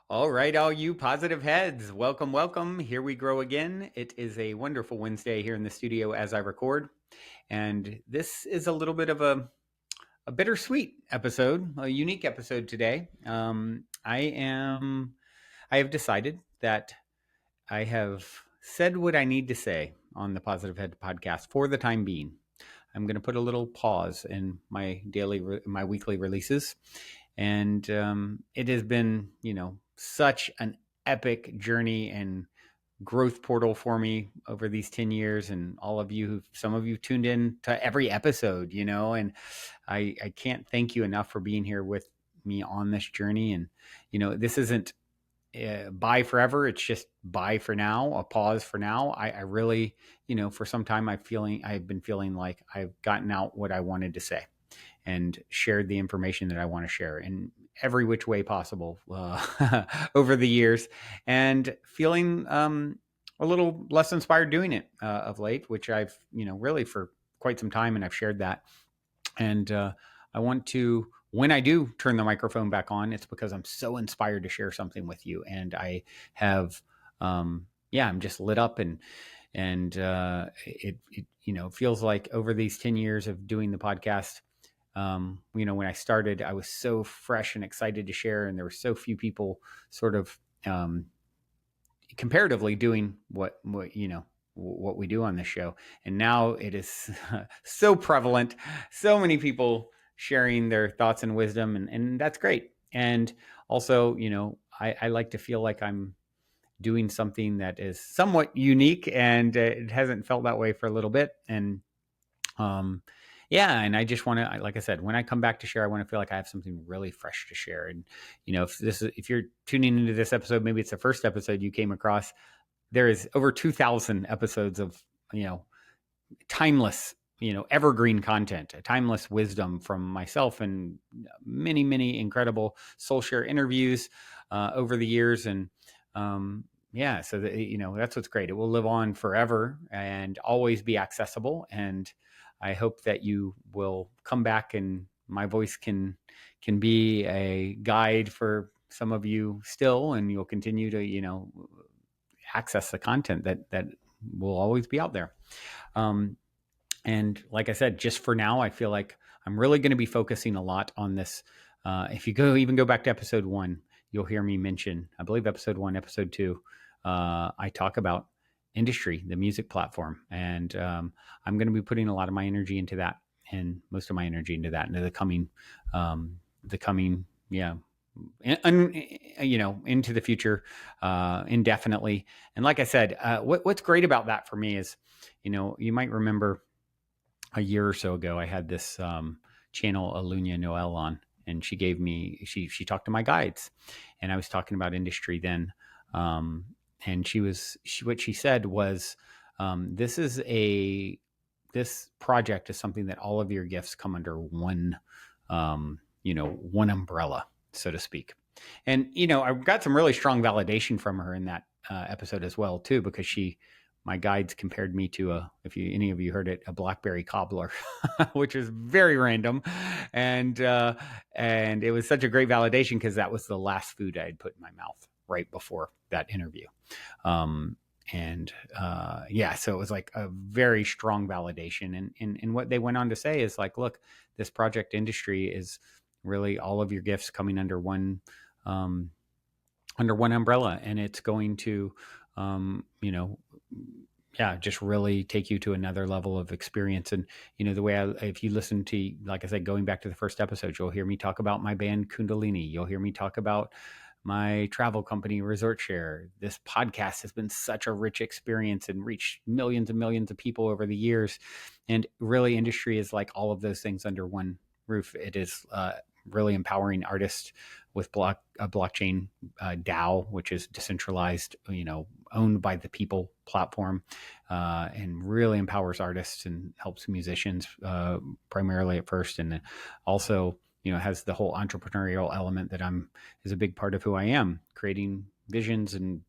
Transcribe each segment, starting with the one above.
All right, all you positive heads, welcome, welcome. Here we grow again. It is a wonderful Wednesday here in the studio as I record. And this is a little bit of a bittersweet episode, a unique episode today. I have decided that I have said what I need to say on the Positive Head podcast for the time being. I'm going to put a little pause in my weekly releases, and it has been, such an epic journey and growth portal for me over these 10 years. And some of you tuned in to every episode, and I can't thank you enough for being here with me on this journey. And, this isn't bye forever. It's just bye for now, a pause for now. I really, for some time I've been feeling like I've gotten out what I wanted to say and shared the information that I want to share in every which way possible over the years, and feeling a little less inspired doing it of late, which I've, really for quite some time, and I've shared that. And I want to, when I do turn the microphone back on, it's because I'm so inspired to share something with you. And I have, I'm just lit up, and it feels like over these 10 years of doing the podcast, when I started, I was so fresh and excited to share, and there were so few people sort of comparatively doing what we do on this show. And now it is so prevalent, so many people sharing their thoughts and wisdom, and that's great. And also, I like to feel like I'm doing something that is somewhat unique, and it hasn't felt that way for a little bit. And and I just want to, like I said, when I come back to share, I want to feel like I have something really fresh to share. And if you're tuning into this episode, maybe it's the first episode you came across. There is over 2,000 episodes of timeless, evergreen content, timeless wisdom from myself, and many, many incredible soul share interviews over the years. And so that's what's great. It will live on forever and always be accessible. And I hope that you will come back, and my voice can be a guide for some of you still, and you'll continue to access the content that will always be out there. And like I said, just for now, I feel like I'm really going to be focusing a lot on this. If you go back to episode 1, you'll hear me mention, I believe episode 1, episode 2, I talk about industry, the music platform. And I'm going to be putting a lot of my energy into that, and most of my energy into that, into the coming, into the future, indefinitely. And like I said, what's great about that for me is, you might remember a year or so ago, I had this channel, Alunia Noel, on, and she talked to my guides, and I was talking about industry then. And what she said was, this project is something that all of your gifts come under one, one umbrella, so to speak. And, I got some really strong validation from her in that episode as well, too, because my guides compared me to any of you heard it, a blackberry cobbler, which is very random. And it was such a great validation, because that was the last food I had put in my mouth right before that interview. So it was like a very strong validation. And what they went on to say is like, look, this project industry is really all of your gifts coming under one umbrella, and it's going to, just really take you to another level of experience. And, the way if you listen to, like I said, going back to the first episode, you'll hear me talk about my band Kundalini. You'll hear me talk about my travel company, Resort Share. This podcast has been such a rich experience and reached millions and millions of people over the years. And really, industry is like all of those things under one roof. It is really empowering artists with blockchain DAO, which is decentralized, owned by the people platform, and really empowers artists and helps musicians primarily at first, and also has the whole entrepreneurial element that is a big part of who I am, creating visions and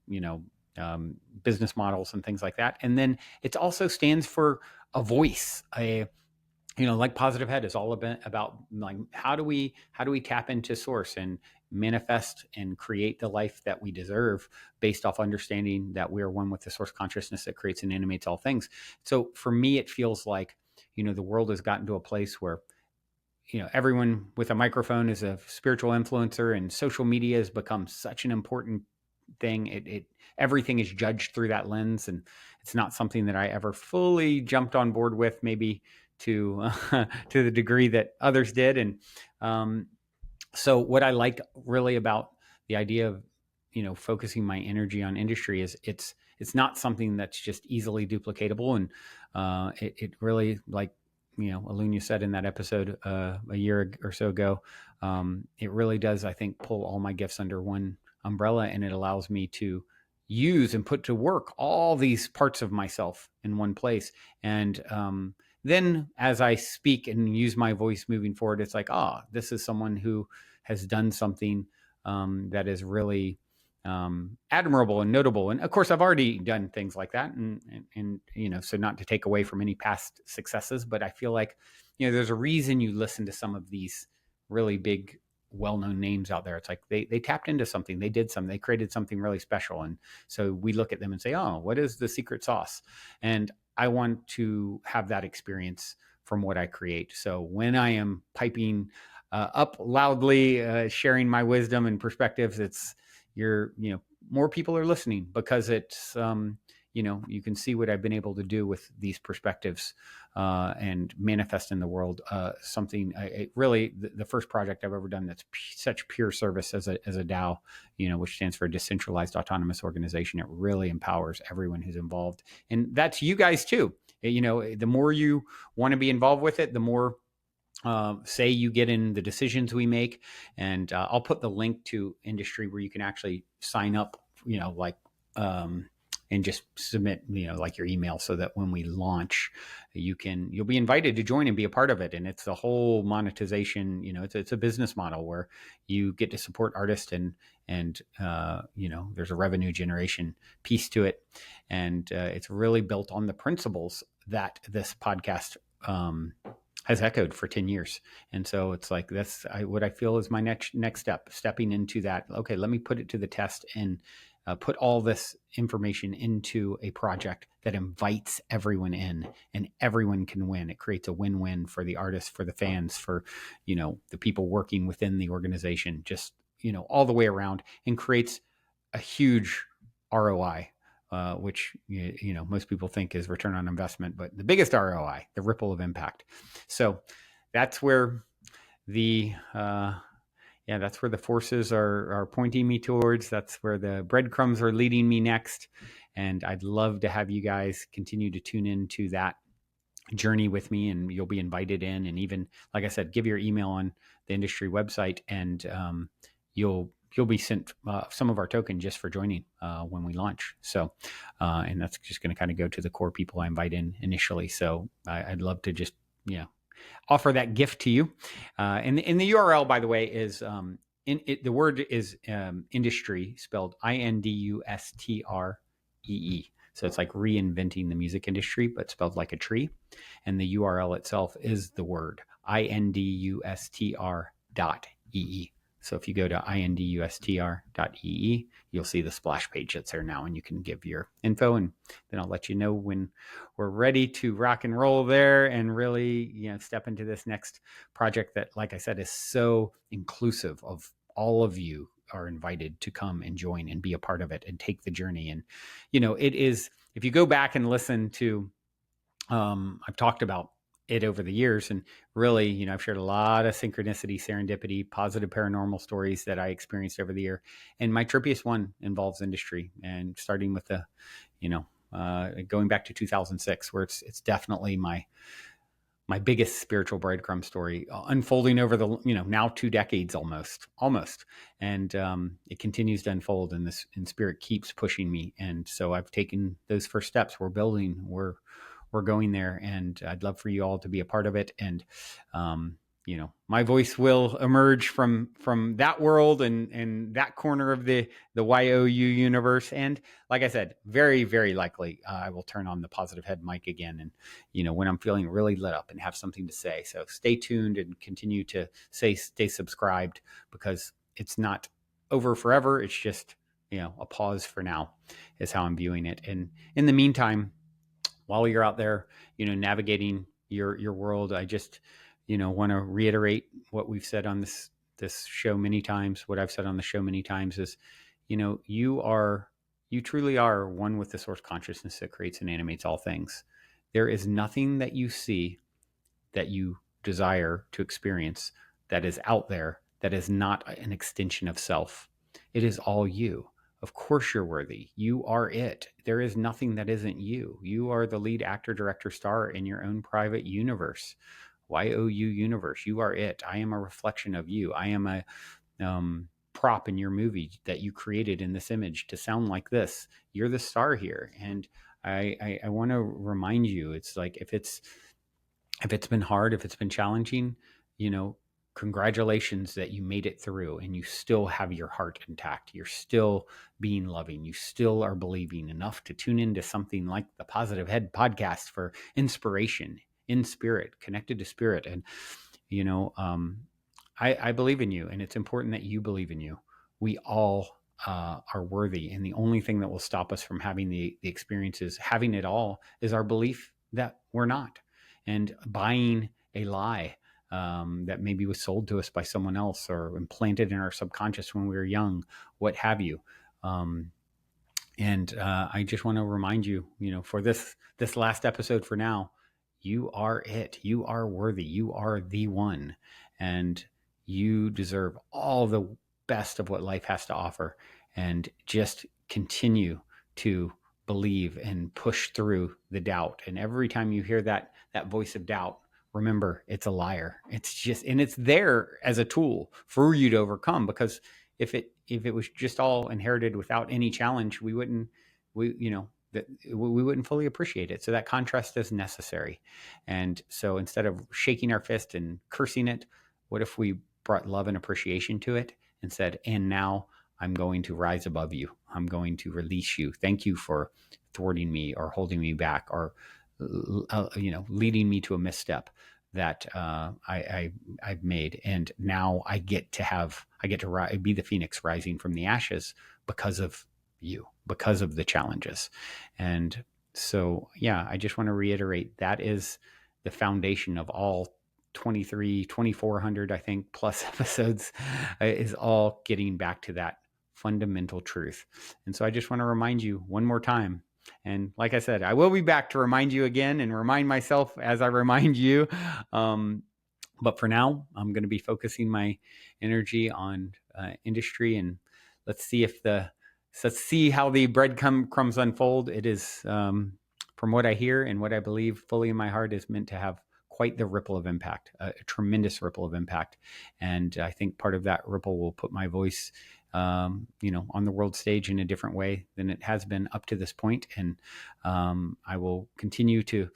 business models and things like that. And then it also stands for a voice, like Positive Head is all about like, how do we tap into source, and manifest and create the life that we deserve based off understanding that we are one with the source consciousness that creates and animates all things. So for me, it feels like, the world has gotten to a place where, everyone with a microphone is a spiritual influencer, and social media has become such an important thing. Everything is judged through that lens, and it's not something that I ever fully jumped on board with, maybe to to the degree that others did. And so what I like really about the idea of, focusing my energy on industry is it's not something that's just easily duplicatable. And it really, like, Alunya said in that episode a year or so ago, it really does, I think, pull all my gifts under one umbrella, and it allows me to use and put to work all these parts of myself in one place. And then as I speak and use my voice moving forward, it's like, this is someone who has done something that is really admirable and notable. And of course, I've already done things like that, and so not to take away from any past successes, but I feel like, there's a reason you listen to some of these really big, well-known names out there. It's like they tapped into something, they created something really special, and so we look at them and say, oh, what is the secret sauce? And I want to have that experience from what I create. So when I am piping up loudly, sharing my wisdom and perspectives, it's more people are listening, because it's you can see what I've been able to do with these perspectives and manifest in the world something. Really, the first project I've ever done that's such pure service as a DAO, which stands for Decentralized Autonomous Organization. It really empowers everyone who's involved, and that's you guys too. The more you want to be involved with it, the more say you get in the decisions we make. And I'll put the link to industry where you can actually sign up, and just submit, like your email, so that when we launch, you'll be invited to join and be a part of it. And it's the whole monetization, it's a business model where you get to support artists, and there's a revenue generation piece to it. And it's really built on the principles that this podcast has echoed for 10 years. And so it's like, that's what I feel is my next step, stepping into that. Okay, let me put it to the test and put all this information into a project that invites everyone in, and everyone can win. It creates a win-win for the artists, for the fans, for, the people working within the organization, just, all the way around, and creates a huge ROI. Which most people think is return on investment, but the biggest ROI, the ripple of impact. So that's where that's where the forces are pointing me towards. That's where the breadcrumbs are leading me next, and I'd love to have you guys continue to tune into that journey with me, and you'll be invited in. And even, like I said, give your email on the industry website, and you'll be sent some of our token just for joining when we launch. So, and that's just going to kind of go to the core people I invite in initially. So I'd love to just, offer that gift to you. And the URL, by the way, is the word is industry, spelled INDUSTREE. So it's like reinventing the music industry, but spelled like a tree. And the URL itself is the word INDUSTR.ee. So if you go to INDUSTR.ee, you'll see the splash page that's there now, and you can give your info, and then I'll let you know when we're ready to rock and roll there and really, step into this next project that, like I said, is so inclusive of all of you are invited to come and join and be a part of it and take the journey. And, it is, if you go back and listen to, I've talked about it over the years, and really, I've shared a lot of synchronicity, serendipity, positive paranormal stories that I experienced over the year. And my trippiest one involves industry, and starting with the, going back to 2006, where it's definitely my biggest spiritual breadcrumb story, unfolding over the, now 2 decades almost. And it continues to unfold, and spirit keeps pushing me. And so I've taken those first steps. We're building, we're going there, and I'd love for you all to be a part of it. And, my voice will emerge from that world and that corner of the YOU universe. And like I said, very, very likely I will turn on the Positive Head mic again. And, when I'm feeling really lit up and have something to say. So stay tuned and continue to stay subscribed, because it's not over forever. It's just, a pause for now is how I'm viewing it. And in the meantime, while you're out there, navigating your world, I just, want to reiterate what we've said on this show many times. What I've said on the show many times is, you truly are one with the source consciousness that creates and animates all things. There is nothing that you see that you desire to experience that is out there that is not an extension of self. It is all you. Of course, you're worthy. You are it. There is nothing that isn't you. You are the lead actor, director, star in your own private universe. YOU universe. You are it. I am a reflection of you. I am a prop in your movie that you created in this image to sound like this. You're the star here. And I want to remind you, it's like, if it's been hard, if it's been challenging, congratulations that you made it through and you still have your heart intact. You're still being loving. You still are believing enough to tune into something like the Positive Head podcast for inspiration in spirit, connected to spirit. And, I believe in you, and it's important that you believe in you. We all are worthy. And the only thing that will stop us from having the experiences, having it all, is our belief that we're not. And buying a lie that maybe was sold to us by someone else or implanted in our subconscious when we were young, what have you. And I just want to remind you, for this last episode for now, you are it. You are worthy. You are the one. And you deserve all the best of what life has to offer. And just continue to believe and push through the doubt. And every time you hear that voice of doubt, remember, it's a liar. And it's there as a tool for you to overcome, because if it was just all inherited without any challenge, we wouldn't fully appreciate it. So that contrast is necessary. And so instead of shaking our fist and cursing it, what if we brought love and appreciation to it and said, and now I'm going to rise above you. I'm going to release you. Thank you for thwarting me or holding me back or, leading me to a misstep that I've made. And now I get to be the phoenix rising from the ashes because of you, because of the challenges. And so, I just want to reiterate, that is the foundation of all 2,400, I think, plus episodes, is all getting back to that fundamental truth. And so I just want to remind you one more time. And like I said, I will be back to remind you again and remind myself as I remind you. But for now, I'm going to be focusing my energy on industry, and let's see how the breadcrumbs unfold. It is, from what I hear and what I believe fully in my heart, is meant to have quite the ripple of impact, a tremendous ripple of impact. And I think part of that ripple will put my voice, on the world stage in a different way than it has been up to this point. And I will continue to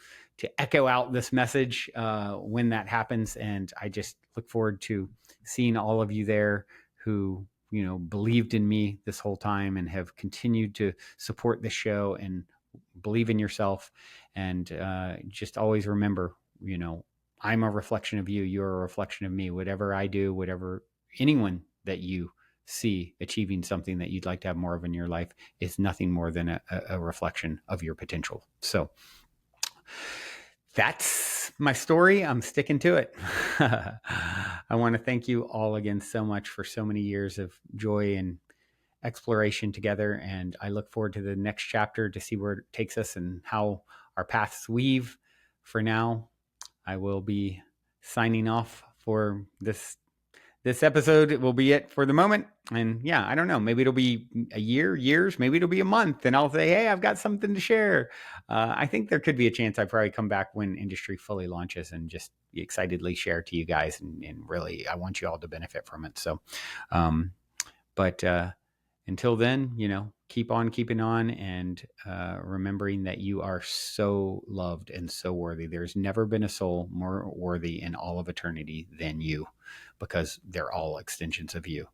echo out this message when that happens. And I just look forward to seeing all of you there who, believed in me this whole time and have continued to support the show and believe in yourself. And just always remember, I'm a reflection of you. You're a reflection of me. Whatever I do, whatever anyone that you see achieving something that you'd like to have more of in your life is nothing more than a reflection of your potential. So that's my story. I'm sticking to it. I want to thank you all again so much for so many years of joy and exploration together. And I look forward to the next chapter to see where it takes us and how our paths weave. For now, I will be signing off for this episode. It will be it for the moment. And I don't know, maybe it'll be years, maybe it'll be a month, and I'll say, hey, I've got something to share. I think there could be a chance I probably come back when industry fully launches and just excitedly share to you guys. And really, I want you all to benefit from it. So, but until then, keep on keeping on, and remembering that you are so loved and so worthy. There's never been a soul more worthy in all of eternity than you, because they're all extensions of you.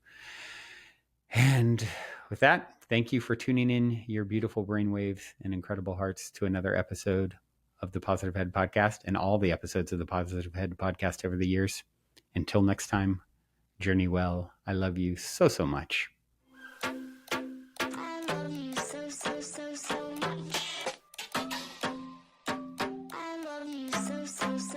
And with that, thank you for tuning in your beautiful brainwaves and incredible hearts to another episode of the Positive Head Podcast, and all the episodes of the Positive Head Podcast over the years. Until next time, Journey well. I love you so, so much. I love you so, so, so, so much. I love you so, so, so